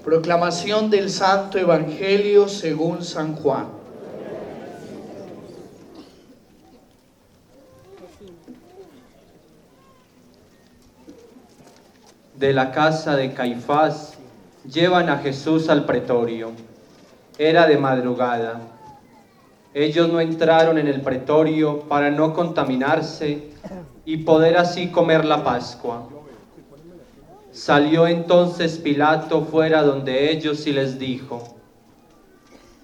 Proclamación del Santo Evangelio según San Juan. De la casa de Caifás llevan a Jesús al pretorio. Era de madrugada. Ellos no entraron en el pretorio para no contaminarse y poder así comer la Pascua. Salió entonces Pilato fuera donde ellos y les dijo: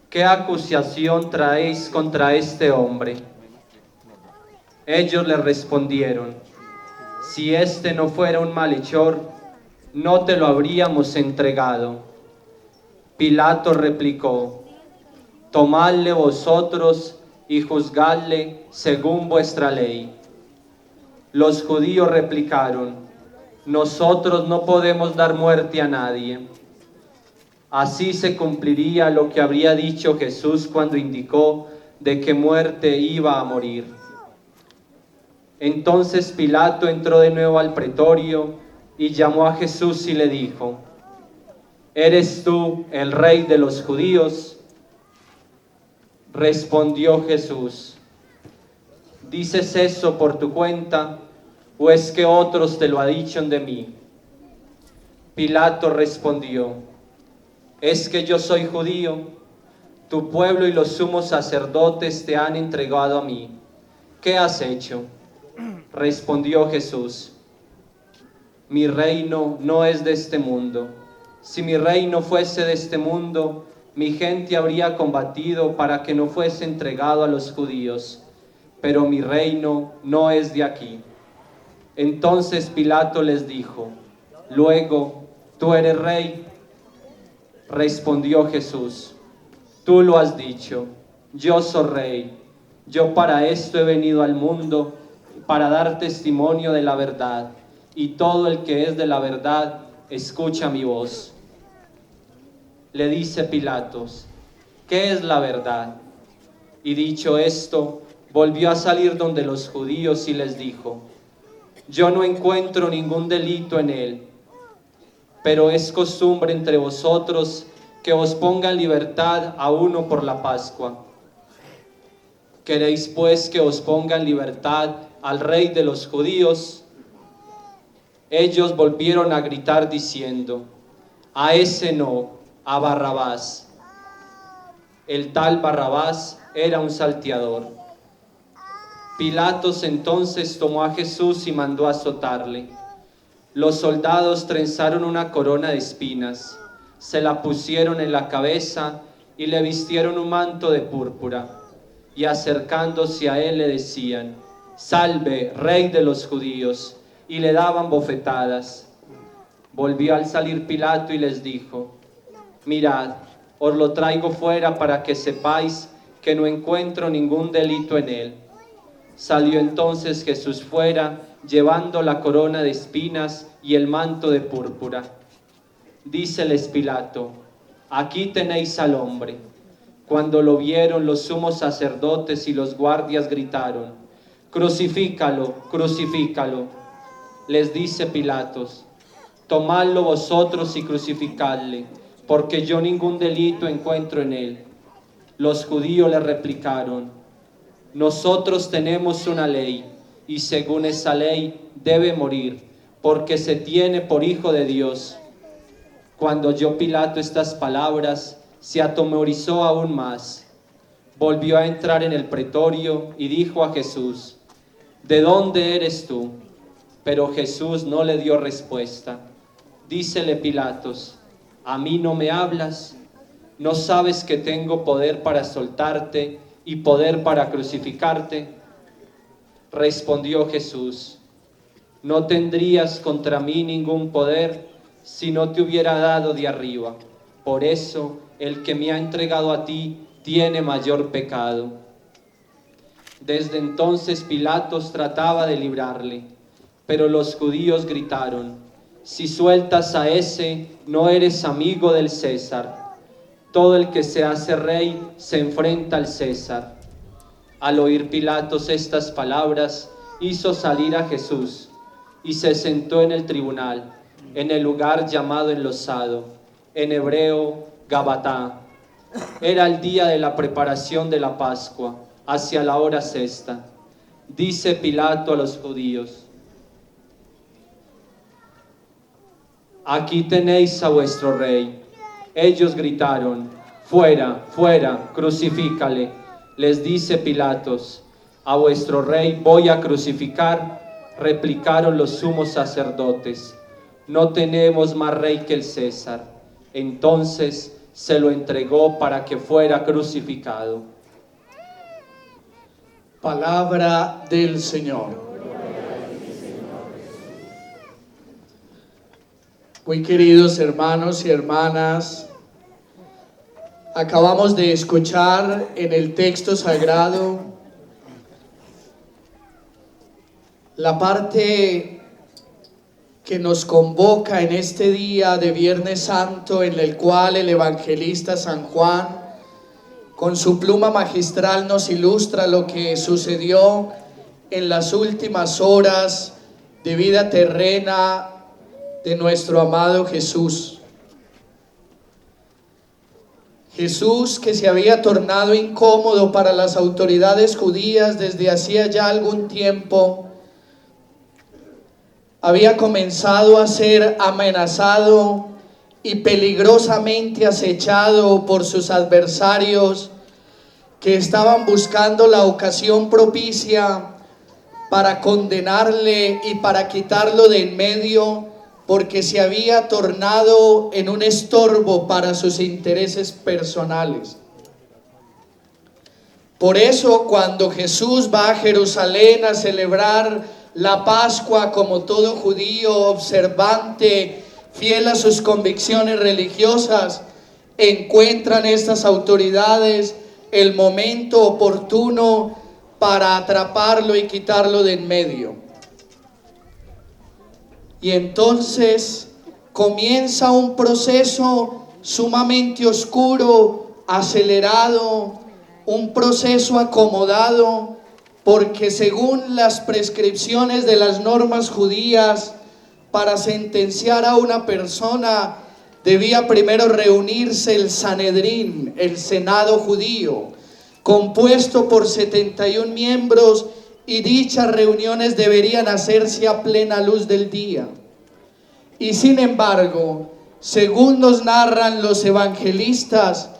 ¿qué acusación traéis contra este hombre? Ellos le respondieron: si este no fuera un malhechor, no te lo habríamos entregado. Pilato replicó: tomadle vosotros y juzgadle según vuestra ley. Los judíos replicaron: nosotros no podemos dar muerte a nadie. Así se cumpliría lo que habría dicho Jesús cuando indicó de qué muerte iba a morir. Entonces Pilato entró de nuevo al pretorio y llamó a Jesús y le dijo: ¿eres tú el rey de los judíos? Respondió Jesús: ¿dices eso por tu cuenta, o es que otros te lo han dicho de mí? Pilato respondió: ¿es que yo soy judío? Tu pueblo y los sumos sacerdotes te han entregado a mí. ¿Qué has hecho? Respondió Jesús: mi reino no es de este mundo. Si mi reino fuese de este mundo, mi gente habría combatido para que no fuese entregado a los judíos, pero mi reino no es de aquí. Entonces Pilato les dijo: luego, ¿tú eres rey? Respondió Jesús: tú lo has dicho, yo soy rey. Yo para esto he venido al mundo, para dar testimonio de la verdad, y todo el que es de la verdad escucha mi voz. Le dice Pilatos: ¿qué es la verdad? Y dicho esto, volvió a salir donde los judíos y les dijo: yo no encuentro ningún delito en él, pero es costumbre entre vosotros que os ponga en libertad a uno por la Pascua. ¿Queréis pues que os ponga en libertad al rey de los judíos? Ellos volvieron a gritar diciendo: a ese no, a Barrabás. El tal Barrabás era un salteador. Pilatos entonces tomó a Jesús y mandó azotarle. Los soldados trenzaron una corona de espinas, se la pusieron en la cabeza y le vistieron un manto de púrpura, y acercándose a él le decían: salve, rey de los judíos, y le daban bofetadas. Volvió al salir Pilato y les dijo: mirad, os lo traigo fuera para que sepáis que no encuentro ningún delito en él. Salió entonces Jesús fuera, llevando la corona de espinas y el manto de púrpura. Díceles Pilato: aquí tenéis al hombre. Cuando lo vieron, los sumos sacerdotes y los guardias gritaron: crucifícalo, crucifícalo. Les dice Pilatos: tomadlo vosotros y crucificadle, porque yo ningún delito encuentro en él. Los judíos le replicaron: nosotros tenemos una ley, y según esa ley debe morir, porque se tiene por hijo de Dios. Cuando oyó Pilato estas palabras, se atemorizó aún más. Volvió a entrar en el pretorio y dijo a Jesús: ¿de dónde eres tú? Pero Jesús no le dio respuesta. Dícele Pilatos: ¿a mí no me hablas? ¿No sabes que tengo poder para soltarte y poder para crucificarte? Respondió Jesús: no tendrías contra mí ningún poder si no te hubiera dado de arriba. Por eso el que me ha entregado a ti tiene mayor pecado. Desde entonces Pilatos trataba de librarle, pero los judíos gritaron: si sueltas a ese, no eres amigo del César. Todo el que se hace rey se enfrenta al César. Al oír Pilatos estas palabras, hizo salir a Jesús y se sentó en el tribunal, en el lugar llamado Enlosado, en hebreo Gabatá. Era el día de la preparación de la Pascua, hacia la hora sexta. Dice Pilato a los judíos: aquí tenéis a vuestro rey. Ellos gritaron: fuera, fuera, crucifícale. Les dice Pilatos: a vuestro rey voy a crucificar. Replicaron los sumos sacerdotes: no tenemos más rey que el César. Entonces se lo entregó para que fuera crucificado. Palabra del Señor. Muy queridos hermanos y hermanas, acabamos de escuchar en el texto sagrado la parte que nos convoca en este día de Viernes Santo, en el cual el evangelista San Juan, con su pluma magistral, nos ilustra lo que sucedió en las últimas horas de vida terrena de nuestro amado Jesús. Jesús, que se había tornado incómodo para las autoridades judías desde hacía ya algún tiempo, había comenzado a ser amenazado y peligrosamente acechado por sus adversarios, que estaban buscando la ocasión propicia para condenarle y para quitarlo de en medio, porque se había tornado en un estorbo para sus intereses personales. Por eso, cuando Jesús va a Jerusalén a celebrar la Pascua, como todo judío observante, fiel a sus convicciones religiosas, encuentran estas autoridades el momento oportuno para atraparlo y quitarlo de en medio. Y entonces comienza un proceso sumamente oscuro, acelerado, un proceso acomodado, porque según las prescripciones de las normas judías, para sentenciar a una persona debía primero reunirse el Sanedrín, el Senado judío, compuesto por 71 miembros, y dichas reuniones deberían hacerse a plena luz del día. Y sin embargo, según nos narran los evangelistas,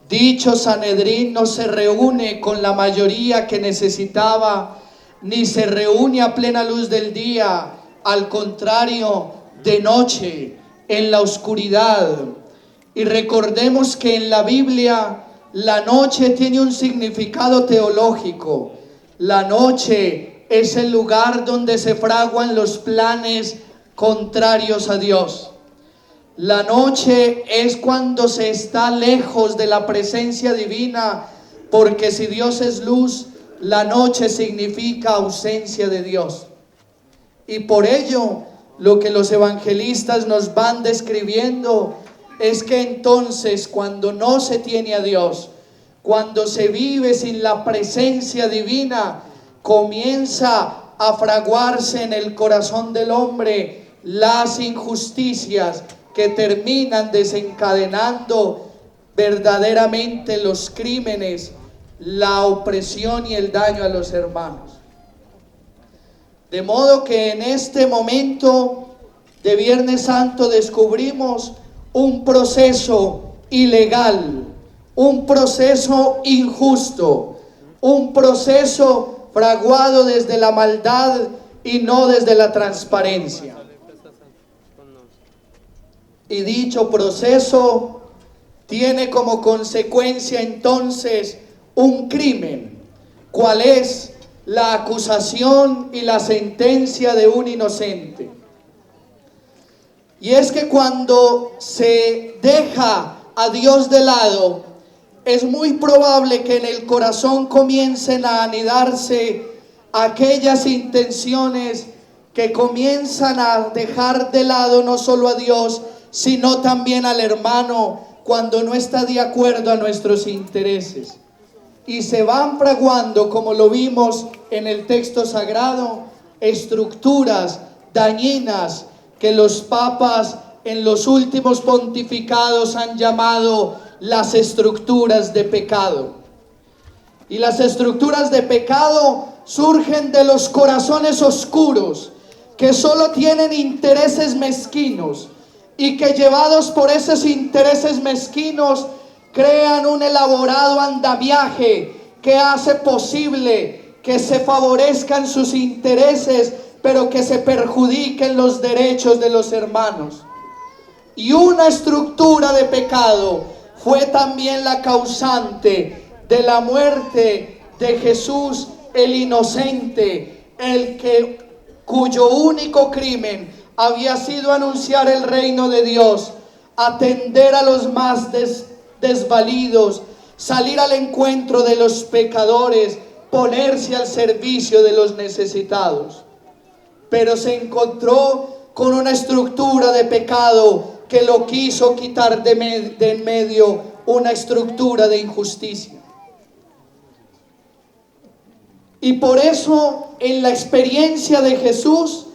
dicho Sanedrín no se reúne con la mayoría que necesitaba, ni se reúne a plena luz del día, al contrario, de noche, en la oscuridad. Y recordemos que en la Biblia la noche tiene un significado teológico. La noche es el lugar donde se fraguan los planes contrarios a Dios. La noche es cuando se está lejos de la presencia divina, porque si Dios es luz, la noche significa ausencia de Dios. Y por ello, lo que los evangelistas nos van describiendo es que entonces, cuando no se tiene a Dios, cuando se vive sin la presencia divina, comienza a fraguarse en el corazón del hombre las injusticias que terminan desencadenando verdaderamente los crímenes, la opresión y el daño a los hermanos. De modo que en este momento de Viernes Santo descubrimos un proceso ilegal, un proceso injusto, un proceso fraguado desde la maldad y no desde la transparencia. Y dicho proceso tiene como consecuencia entonces un crimen. ¿Cuál es? La acusación y la sentencia de un inocente. Y es que cuando se deja a Dios de lado, es muy probable que en el corazón comiencen a anidarse aquellas intenciones que comienzan a dejar de lado no solo a Dios, sino también al hermano, cuando no está de acuerdo a nuestros intereses. Y se van fraguando, como lo vimos en el texto sagrado, estructuras dañinas que los papas en los últimos pontificados han llamado las estructuras de pecado. Y las estructuras de pecado surgen de los corazones oscuros que solo tienen intereses mezquinos y que, llevados por esos intereses mezquinos, crean un elaborado andamiaje que hace posible que se favorezcan sus intereses, pero que se perjudiquen los derechos de los hermanos. Y una estructura de pecado fue también la causante de la muerte de Jesús el inocente, cuyo único crimen había sido anunciar el reino de Dios, atender a los más desvalidos, salir al encuentro de los pecadores, ponerse al servicio de los necesitados. Pero se encontró con una estructura de pecado que lo quiso quitar de en medio, una estructura de injusticia. Y por eso en la experiencia de Jesús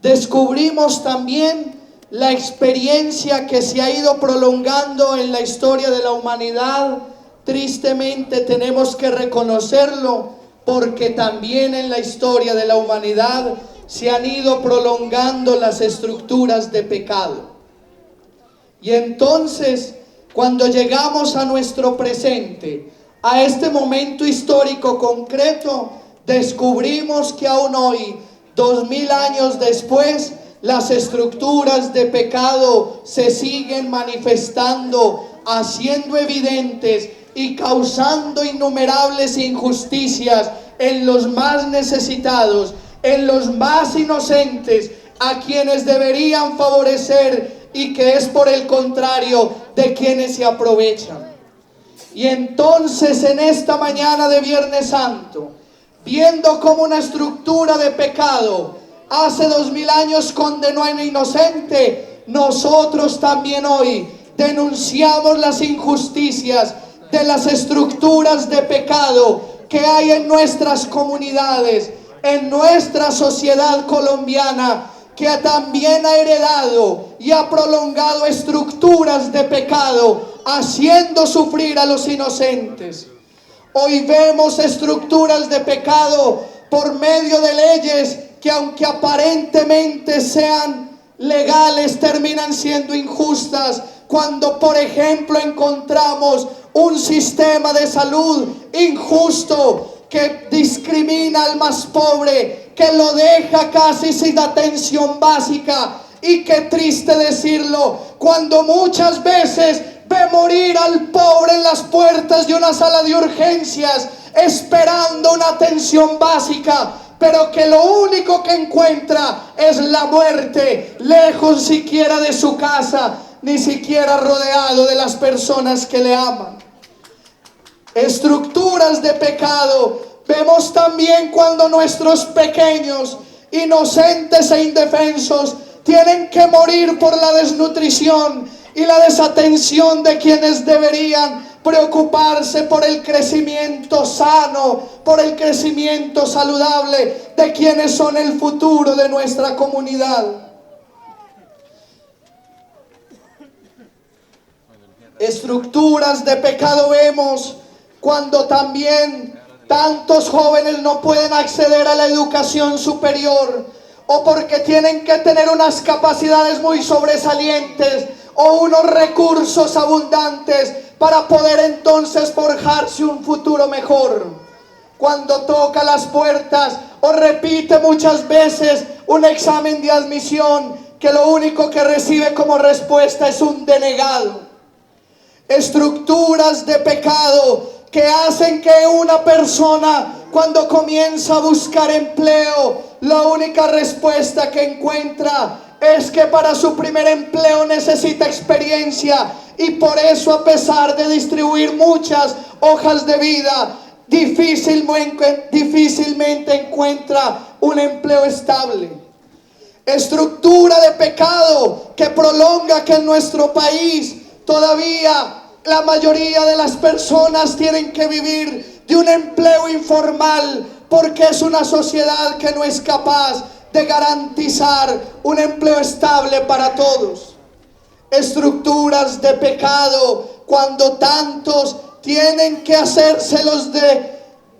descubrimos también la experiencia que se ha ido prolongando en la historia de la humanidad. Tristemente tenemos que reconocerlo, porque también en la historia de la humanidad se han ido prolongando las estructuras de pecado. Y entonces, cuando llegamos a nuestro presente, a este momento histórico concreto, descubrimos que aún hoy, 2000 años después, las estructuras de pecado se siguen manifestando, haciendo evidentes y causando innumerables injusticias en los más necesitados, en los más inocentes, a quienes deberían favorecer, y que es por el contrario de quienes se aprovechan. Y entonces en esta mañana de Viernes Santo, viendo cómo una estructura de pecado hace 2000 años condenó a un inocente, nosotros también hoy denunciamos las injusticias de las estructuras de pecado que hay en nuestras comunidades, en nuestra sociedad colombiana, que también ha heredado y ha prolongado estructuras de pecado, haciendo sufrir a los inocentes. Hoy vemos estructuras de pecado por medio de leyes que, aunque aparentemente sean legales, terminan siendo injustas, cuando por ejemplo encontramos un sistema de salud injusto que discrimina al más pobre, que lo deja casi sin atención básica. Y qué triste decirlo, cuando muchas veces ve morir al pobre en las puertas de una sala de urgencias esperando una atención básica, pero que lo único que encuentra es la muerte, lejos siquiera de su casa, ni siquiera rodeado de las personas que le aman. Estructuras de pecado vemos también cuando nuestros pequeños, inocentes e indefensos, tienen que morir por la desnutrición y la desatención de quienes deberían preocuparse por el crecimiento sano, por el crecimiento saludable de quienes son el futuro de nuestra comunidad. Estructuras de pecado vemos cuando también tantos jóvenes no pueden acceder a la educación superior, o porque tienen que tener unas capacidades muy sobresalientes o unos recursos abundantes para poder entonces forjarse un futuro mejor. Cuando toca las puertas o repite muchas veces un examen de admisión, que lo único que recibe como respuesta es un denegado. Estructuras de pecado que hacen que una persona, cuando comienza a buscar empleo, la única respuesta que encuentra es que para su primer empleo necesita experiencia, y por eso, a pesar de distribuir muchas hojas de vida, difícilmente encuentra un empleo estable. Estructura de pecado que prolonga que en nuestro país todavía la mayoría de las personas tienen que vivir de un empleo informal, porque es una sociedad que no es capaz de garantizar un empleo estable para todos. estructuras de pecado, cuando tantos tienen que hacérselos de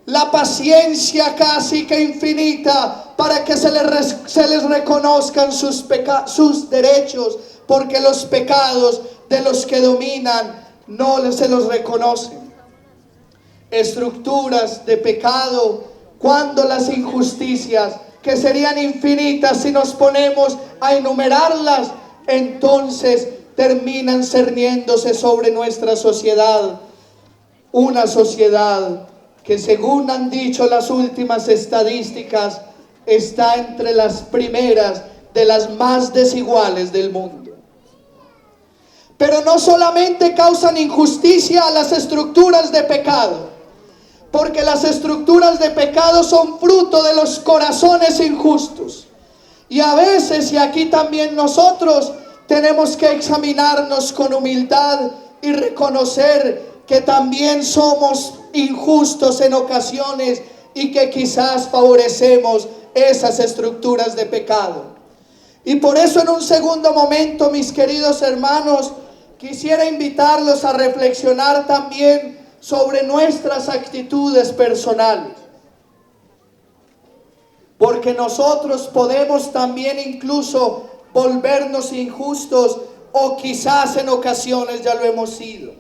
la paciencia casi que infinita para que se les reconozcan sus derechos, porque los pecados de los que dominan no se los reconocen. Estructuras de pecado, cuando las injusticias, que serían infinitas si nos ponemos a enumerarlas, entonces terminan cerniéndose sobre nuestra sociedad. Una sociedad que, según han dicho las últimas estadísticas, está entre las primeras de las más desiguales del mundo. Pero no solamente causan injusticia a las estructuras de pecado, porque las estructuras de pecado son fruto de los corazones injustos. Y a veces, y aquí también nosotros, tenemos que examinarnos con humildad y reconocer que también somos injustos en ocasiones y que quizás favorecemos esas estructuras de pecado. Y por eso, en un segundo momento, mis queridos hermanos, quisiera invitarlos a reflexionar también sobre nuestras actitudes personales. Porque nosotros podemos también incluso volvernos injustos, o quizás en ocasiones ya lo hemos sido.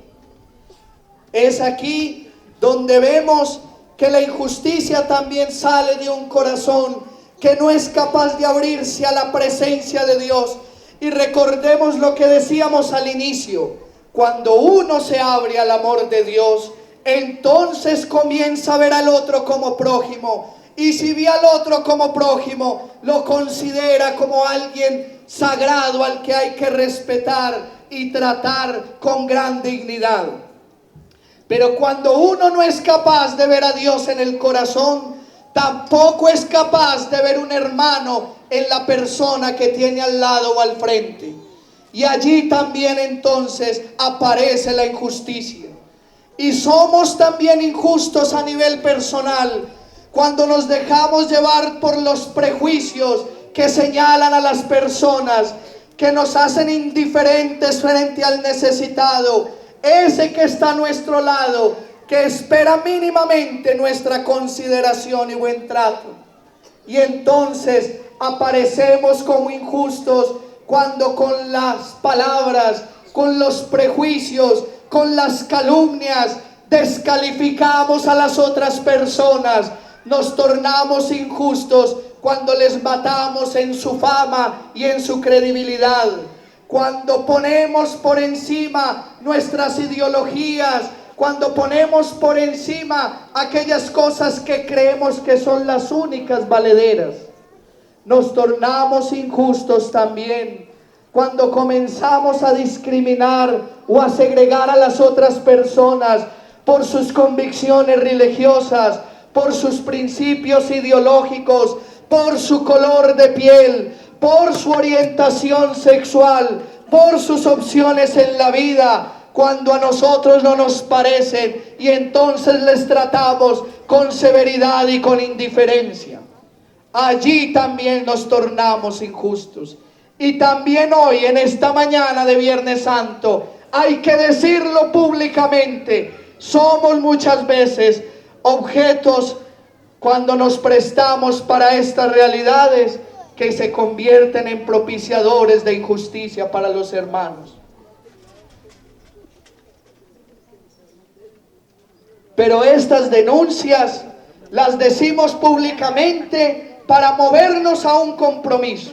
Es aquí donde vemos que la injusticia también sale de un corazón que no es capaz de abrirse a la presencia de Dios. Y recordemos lo que decíamos al inicio: cuando uno se abre al amor de Dios, entonces comienza a ver al otro como prójimo. Y si ve al otro como prójimo, lo considera como alguien sagrado al que hay que respetar y tratar con gran dignidad. Pero cuando uno no es capaz de ver a Dios en el corazón, tampoco es capaz de ver un hermano en la persona que tiene al lado o al frente. Y allí también entonces aparece la injusticia. Y somos también injustos a nivel personal cuando nos dejamos llevar por los prejuicios que señalan a las personas, que nos hacen indiferentes frente al necesitado, ese que está a nuestro lado, que espera mínimamente nuestra consideración y buen trato. Y entonces aparecemos como injustos cuando con las palabras, con los prejuicios, con las calumnias, descalificamos a las otras personas. Nos tornamos injustos cuando les matamos en su fama y en su credibilidad. Cuando ponemos por encima nuestras ideologías, cuando ponemos por encima aquellas cosas que creemos que son las únicas valederas. Nos tornamos injustos también cuando comenzamos a discriminar o a segregar a las otras personas por sus convicciones religiosas, por sus principios ideológicos, por su color de piel, por su orientación sexual, por sus opciones en la vida, cuando a nosotros no nos parecen, y entonces les tratamos con severidad y con indiferencia. Allí también nos tornamos injustos. Y también hoy, en esta mañana de Viernes Santo, hay que decirlo públicamente: somos muchas veces objetos, cuando nos prestamos para estas realidades, que se convierten en propiciadores de injusticia para los hermanos. Pero estas denuncias las decimos públicamente para movernos a un compromiso.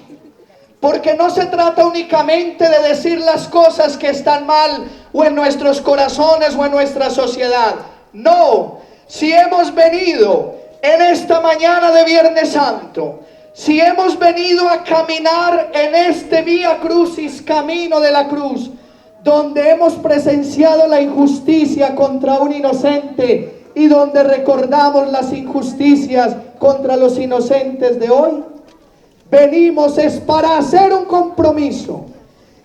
Porque no se trata únicamente de decir las cosas que están mal o en nuestros corazones o en nuestra sociedad. No, si hemos venido en esta mañana de Viernes Santo, si hemos venido a caminar en este Vía Crucis, camino de la cruz, donde hemos presenciado la injusticia contra un inocente y donde recordamos las injusticias contra los inocentes de hoy, venimos es para hacer un compromiso,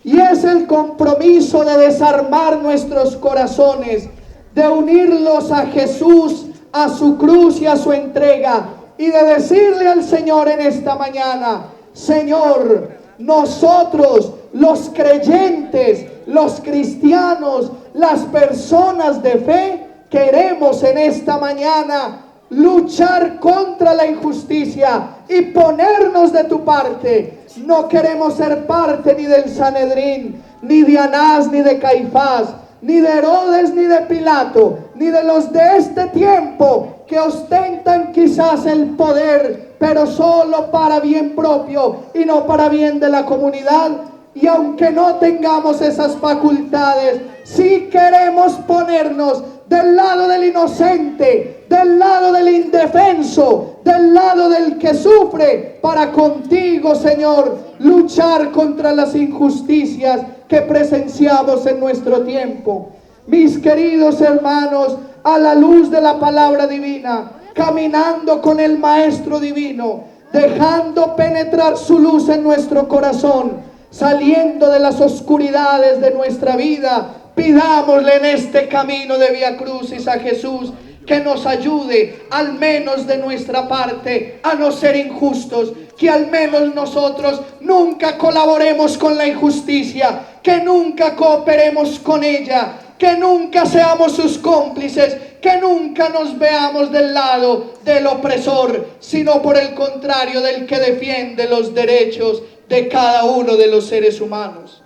y es el compromiso de desarmar nuestros corazones, de unirlos a Jesús, a su cruz y a su entrega, y de decirle al Señor en esta mañana: Señor, nosotros los creyentes, los cristianos, las personas de fe, queremos en esta mañana luchar contra la injusticia y ponernos de tu parte. No queremos ser parte ni del Sanedrín, ni de Anás, ni de Caifás, ni de Herodes, ni de Pilato, ni de los de este tiempo que ostentan quizás el poder, pero solo para bien propio y no para bien de la comunidad. Y aunque no tengamos esas facultades, sí queremos ponernos del lado del inocente, del lado del indefenso, del lado del que sufre, para contigo, Señor, luchar contra las injusticias que presenciamos en nuestro tiempo. Mis queridos hermanos, a la luz de la palabra divina, caminando con el Maestro Divino, dejando penetrar su luz en nuestro corazón, saliendo de las oscuridades de nuestra vida, pidámosle en este camino de Vía Crucis a Jesús que nos ayude, al menos de nuestra parte, a no ser injustos, que al menos nosotros nunca colaboremos con la injusticia, que nunca cooperemos con ella, que nunca seamos sus cómplices, que nunca nos veamos del lado del opresor, sino por el contrario del que defiende los derechos de cada uno de los seres humanos.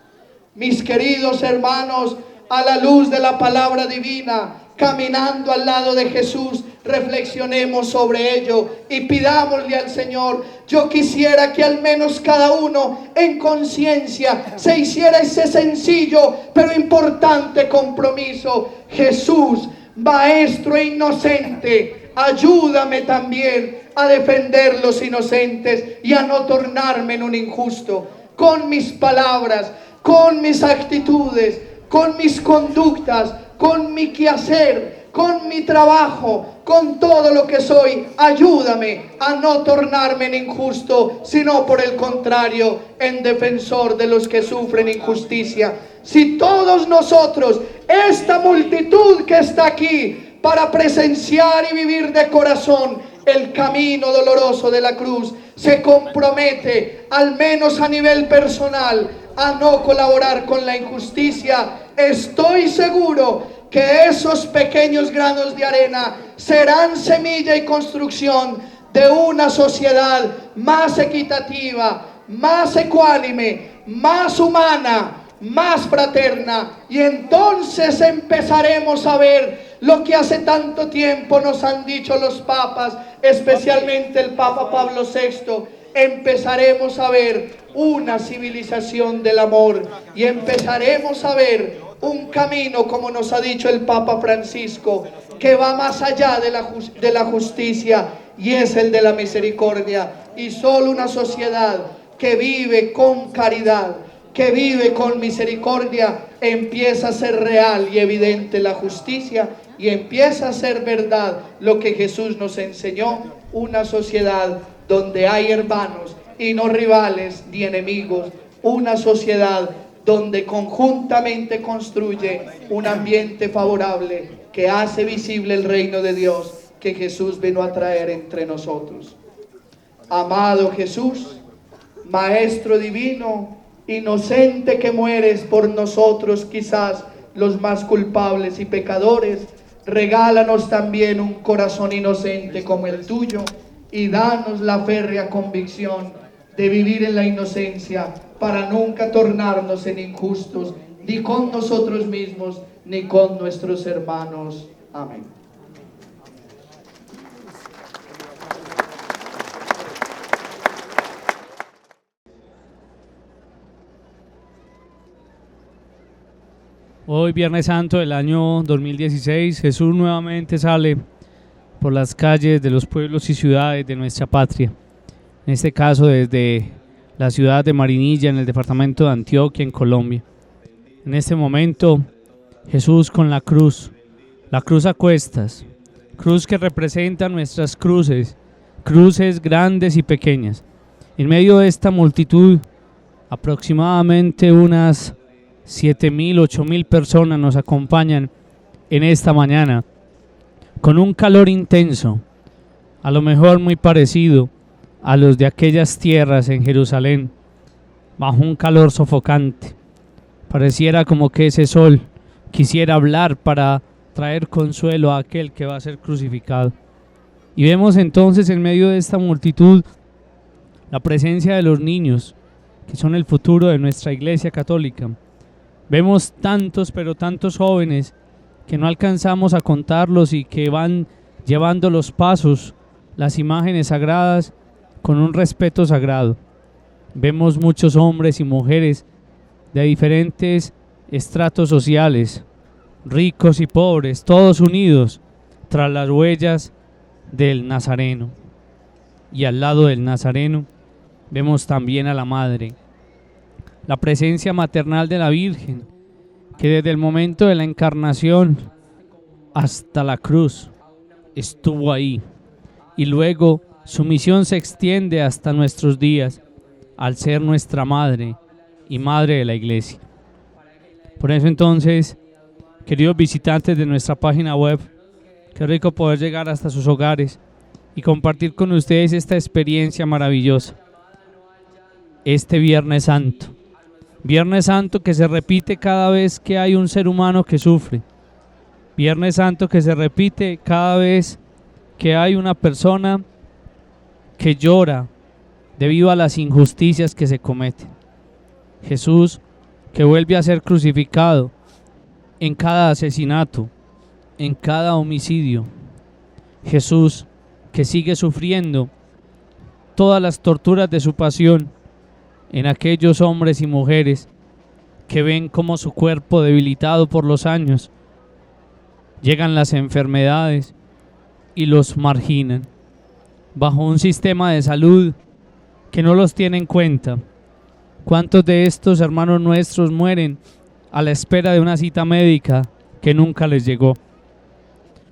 Mis queridos hermanos, a la luz de la palabra divina, caminando al lado de Jesús, reflexionemos sobre ello y pidámosle al Señor. Yo quisiera que al menos cada uno en conciencia se hiciera ese sencillo pero importante compromiso. Jesús, Maestro e inocente, ayúdame también a defender los inocentes y a no tornarme en un injusto, con mis palabras, con mis actitudes, con mis conductas, con mi quehacer, con mi trabajo, con todo lo que soy. Ayúdame a no tornarme en injusto, sino por el contrario, en defensor de los que sufren injusticia. Si todos nosotros, esta multitud que está aquí, para presenciar y vivir de corazón el camino doloroso de la cruz, se compromete, al menos a nivel personal, a no colaborar con la injusticia, estoy seguro que esos pequeños granos de arena serán semilla y construcción de una sociedad más equitativa, más ecuánime, más humana, más fraterna. Y entonces empezaremos a ver lo que hace tanto tiempo nos han dicho los papas, especialmente el Papa Pablo VI. Empezaremos a ver una civilización del amor y empezaremos a ver un camino, como nos ha dicho el Papa Francisco, que va más allá de la justicia, y es el de la misericordia. Y solo una sociedad que vive con caridad, que vive con misericordia, empieza a ser real y evidente la justicia, y empieza a ser verdad lo que Jesús nos enseñó, una sociedad donde hay hermanos y no rivales ni enemigos, una sociedad donde conjuntamente construye un ambiente favorable que hace visible el reino de Dios que Jesús vino a traer entre nosotros. Amado Jesús, Maestro divino, inocente que mueres por nosotros, quizás los más culpables y pecadores, regálanos también un corazón inocente como el tuyo y danos la férrea convicción de vivir en la inocencia para nunca tornarnos en injustos, ni con nosotros mismos, ni con nuestros hermanos. Amén. Hoy, Viernes Santo del año 2016, Jesús nuevamente sale por las calles de los pueblos y ciudades de nuestra patria. En este caso desde la ciudad de Marinilla, en el departamento de Antioquia, en Colombia. En este momento, Jesús con la cruz a cuestas, cruz que representa nuestras cruces, cruces grandes y pequeñas. En medio de esta multitud, aproximadamente unas 7.000, 8.000 personas nos acompañan en esta mañana, con un calor intenso, a lo mejor muy parecido a los de aquellas tierras en Jerusalén, bajo un calor sofocante. Pareciera como que ese sol quisiera hablar para traer consuelo a aquel que va a ser crucificado. Y vemos entonces en medio de esta multitud la presencia de los niños, que son el futuro de nuestra Iglesia Católica. Vemos tantos, pero tantos jóvenes que no alcanzamos a contarlos y que van llevando los pasos, las imágenes sagradas, con un respeto sagrado. Vemos muchos hombres y mujeres de diferentes estratos sociales, ricos y pobres, todos unidos tras las huellas del Nazareno. Y al lado del Nazareno vemos también a la Madre, la presencia maternal de la Virgen, que desde el momento de la encarnación hasta la cruz estuvo ahí, y luego su misión se extiende hasta nuestros días, al ser nuestra Madre y Madre de la Iglesia. Por eso entonces, queridos visitantes de nuestra página web, qué rico poder llegar hasta sus hogares y compartir con ustedes esta experiencia maravillosa. Este Viernes Santo que se repite cada vez que hay un ser humano que sufre. Viernes Santo que se repite cada vez que hay una persona que llora debido a las injusticias que se cometen. Jesús que vuelve a ser crucificado en cada asesinato, en cada homicidio. Jesús que sigue sufriendo todas las torturas de su pasión en aquellos hombres y mujeres que ven como su cuerpo debilitado por los años, llegan las enfermedades y los marginan bajo un sistema de salud que no los tiene en cuenta. ¿Cuántos de estos hermanos nuestros mueren a la espera de una cita médica que nunca les llegó?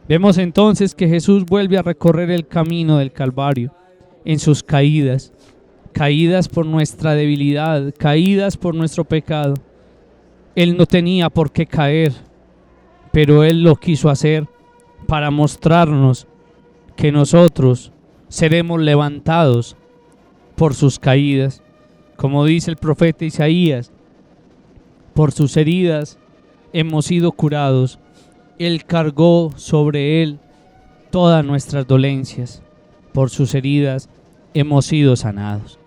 Vemos entonces que Jesús vuelve a recorrer el camino del Calvario en sus caídas, caídas por nuestra debilidad, caídas por nuestro pecado. Él no tenía por qué caer, pero Él lo quiso hacer para mostrarnos que nosotros seremos levantados por sus caídas. Como dice el profeta Isaías, por sus heridas hemos sido curados. Él cargó sobre Él todas nuestras dolencias. Por sus heridas hemos sido sanados.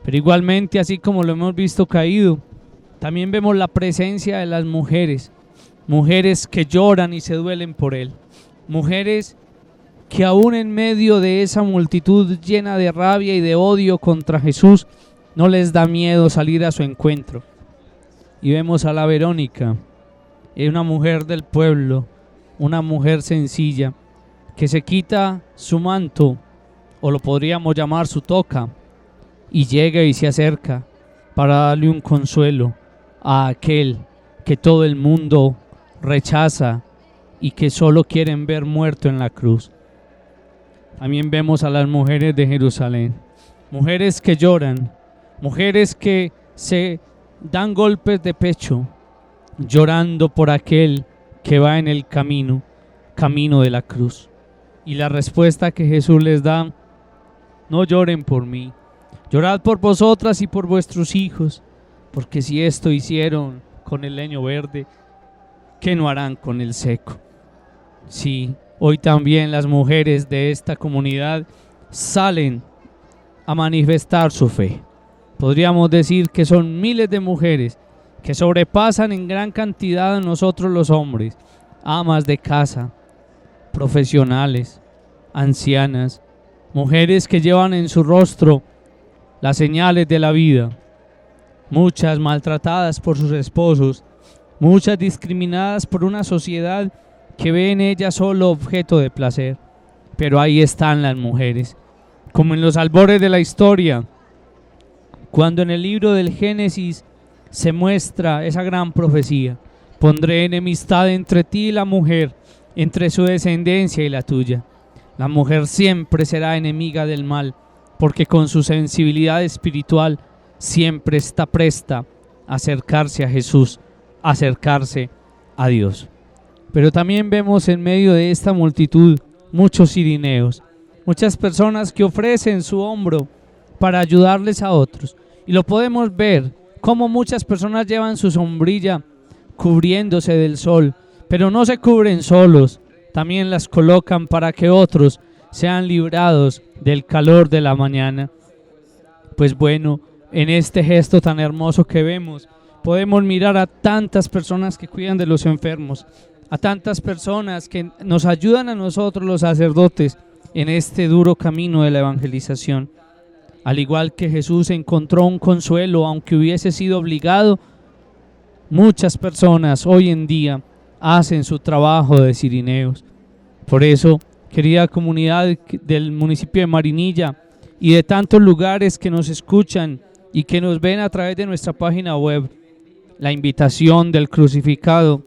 Pero igualmente, así como lo hemos visto caído, también vemos la presencia de las mujeres. Mujeres que lloran y se duelen por Él. Mujeres que aún en medio de esa multitud llena de rabia y de odio contra Jesús, no les da miedo salir a su encuentro. Y vemos a la Verónica, una mujer del pueblo, una mujer sencilla, que se quita su manto, o lo podríamos llamar su toca, y llega y se acerca para darle un consuelo a aquel que todo el mundo rechaza y que solo quieren ver muerto en la cruz. También vemos a las mujeres de Jerusalén, mujeres que lloran, mujeres que se dan golpes de pecho, llorando por aquel que va en el camino de la cruz. Y la respuesta que Jesús les da: no lloren por mí, llorad por vosotras y por vuestros hijos, porque si esto hicieron con el leño verde, ¿qué no harán con el seco? Sí, hoy también las mujeres de esta comunidad salen a manifestar su fe. Podríamos decir que son miles de mujeres que sobrepasan en gran cantidad a nosotros los hombres, amas de casa, profesionales, ancianas, mujeres que llevan en su rostro las señales de la vida, muchas maltratadas por sus esposos, muchas discriminadas por una sociedad que ve en ellas solo objeto de placer. Pero ahí están las mujeres, como en los albores de la historia, cuando en el libro del Génesis se muestra esa gran profecía: pondré enemistad entre ti y la mujer, entre su descendencia y la tuya. La mujer siempre será enemiga del mal, porque con su sensibilidad espiritual siempre está presta a acercarse a Jesús, a acercarse a Dios. Pero también vemos en medio de esta multitud muchos cirineos, muchas personas que ofrecen su hombro para ayudarles a otros. Y lo podemos ver cómo muchas personas llevan su sombrilla cubriéndose del sol, pero no se cubren solos, también las colocan para que otros sean librados del calor de la mañana. Pues bueno, en este gesto tan hermoso que vemos, podemos mirar a tantas personas que cuidan de los enfermos, a tantas personas que nos ayudan a nosotros los sacerdotes en este duro camino de la evangelización. Al igual que Jesús encontró un consuelo, aunque hubiese sido obligado, muchas personas hoy en día hacen su trabajo de cirineos. Por eso, querida comunidad del municipio de Marinilla y de tantos lugares que nos escuchan y que nos ven a través de nuestra página web, la invitación del crucificado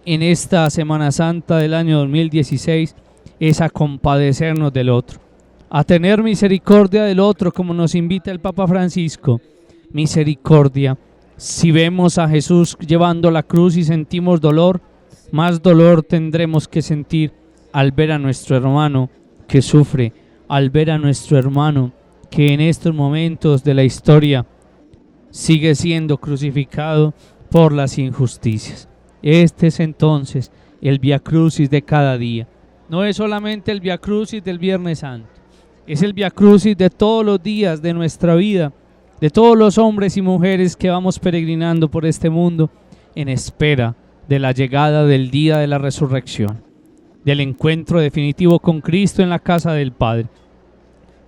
en esta Semana Santa del año 2016 es a compadecernos del otro, a tener misericordia del otro, como nos invita el Papa Francisco. Misericordia. Si vemos a Jesús llevando la cruz y sentimos dolor, más dolor tendremos que sentir al ver a nuestro hermano que sufre, al ver a nuestro hermano que en estos momentos de la historia sigue siendo crucificado por las injusticias. Este es entonces el Vía Crucis de cada día. No es solamente el Vía Crucis del Viernes Santo, es el Vía Crucis de todos los días de nuestra vida, de todos los hombres y mujeres que vamos peregrinando por este mundo en espera de la llegada del día de la resurrección, del encuentro definitivo con Cristo en la casa del Padre.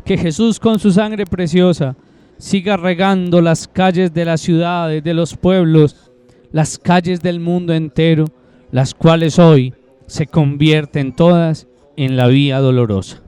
Que Jesús con su sangre preciosa siga regando las calles de las ciudades, de los pueblos, las calles del mundo entero, las cuales hoy se convierten todas en la vía dolorosa.